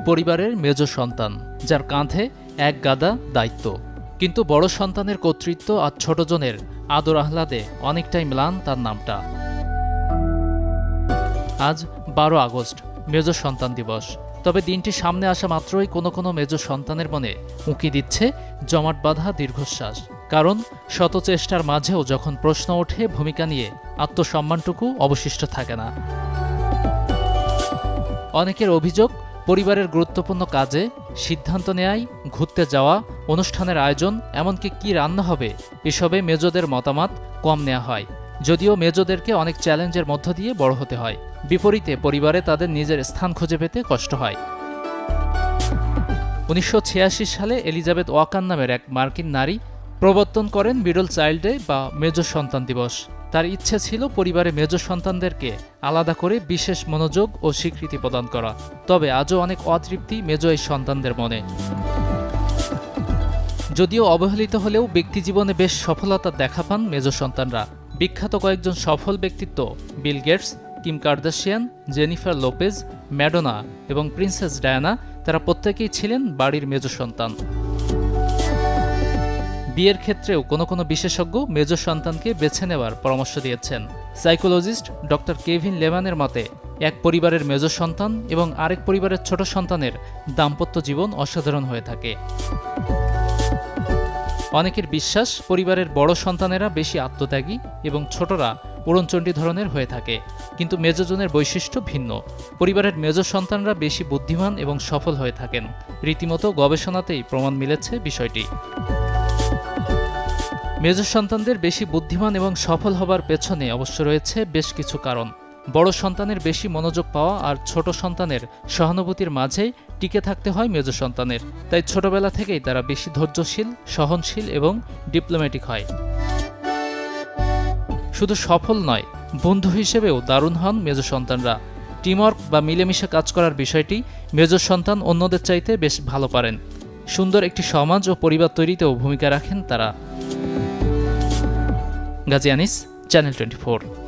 পরিবারের মেজ সন্তান, যার কাঁধে এক গাদা দায়িত্ব। কিন্তু বড় সন্তানের কর্তৃত্ব আর ছোটজনের আদর আহ্লাদে অনেকটাই ম্লান তার নামটা। আজ 12 আগস্ট, মেজ সন্তান দিবস। তবে দিনটি সামনে আসা মাত্রই কোনো কোনো মেজ সন্তানের মনে উঁকি দিচ্ছে জমাট বাঁধা দীর্ঘশ্বাস। কারণ শত চেষ্টার মাঝেও যখন প্রশ্ন ওঠে ভূমিকা নিয়ে, আত্মসম্মানটুকু অবশিষ্ট থাকে না। অনেকের অভিযোগ, পরিবারের গুরুত্বপূর্ণ কাজে সিদ্ধান্ত নেয়, ঘুরতে যাওয়া, অনুষ্ঠানের আয়োজন, এমনকি কি রান্না হবে, এসবে মেজদের মতামত কম নেওয়া হয়। যদিও মেজদেরকে অনেক চ্যালেঞ্জের মধ্য দিয়ে বড় হতে হয়। বিপরীতে পরিবারে তাদের নিজের স্থান খুঁজে পেতে কষ্ট হয়। 1986 সালে এলিজাবেথ ওয়াকার নামের এক মার্কিন নারী প্রবর্তন করেন মিডল চাইল্ড ডে বা মেজ সন্তান দিবস। তার ইচ্ছে ছিল পরিবারে মেজ সন্তানদেরকে আলাদা করে বিশেষ মনোযোগ ও স্বীকৃতি প্রদান করা। তবে আজও অনেক অতৃপ্তি মেজ এই সন্তানদের মনে। যদিও অবহেলিত হলেও ব্যক্তিজীবনে বেশ সফলতার দেখা পান মেজ সন্তানরা। বিখ্যাত কয়েকজন সফল ব্যক্তিত্ব Bill Gates, Kim Kardashian, Jennifer Lopez, Madonna এবং প্রিন্সেস ডায়ানা, তারা প্রত্যেকেই ছিলেন বাড়ির মেজ সন্তান। বিয়ের ক্ষেত্রেও কোনো কোনো বিশেষজ্ঞ মেজ সন্তানকে বেছে নেওয়ার পরামর্শ দিয়েছেন। সাইকোলজিস্ট ডক্টর কেভিন লেমানের মতে, এক পরিবারের মেজ সন্তান এবং আরেক পরিবারের ছোট সন্তানের দাম্পত্য জীবন অসাধারণ হয়ে থাকে। অনেকের বিশ্বাস, পরিবারের বড় সন্তানেরা বেশি আত্মত্যাগী এবং ছোটরা উড়নচণ্ডী ধরনের হয়ে থাকে। কিন্তু মেজজনের বৈশিষ্ট্য ভিন্ন। পরিবারের মেজ সন্তানরা বেশি বুদ্ধিমান এবং সফল হয়ে থাকেন। রীতিমতো গবেষণাতেই প্রমাণ মিলেছে বিষয়টি। মেজ সন্তানদের বেশি বুদ্ধিমান এবং সফল হবার পেছনে অবশ্য রয়েছে বেশ কিছু কারণ। বড় সন্তানের বেশি মনোযোগ পাওয়া আর ছোট সন্তানের সহানুভূতির মাঝেই টিকে থাকতে হয় মেজ সন্তানের। তাই ছোটবেলা থেকেই তারা বেশি ধৈর্যশীল, সহনশীল এবং ডিপ্লোম্যাটিক হয়। শুধু সফল নয়, বন্ধু হিসেবেও দারুণ হন মেজ সন্তানরা। টিমওয়ার্ক বা মিলেমিশে কাজ করার বিষয়টি মেজ সন্তান অন্যদের চাইতে বেশ ভালো পারেন। সুন্দর একটি সমাজ ও পরিবার তৈরিতেও ভূমিকা রাখেন তারা। গাজী আনিস, চ্যানেল 24।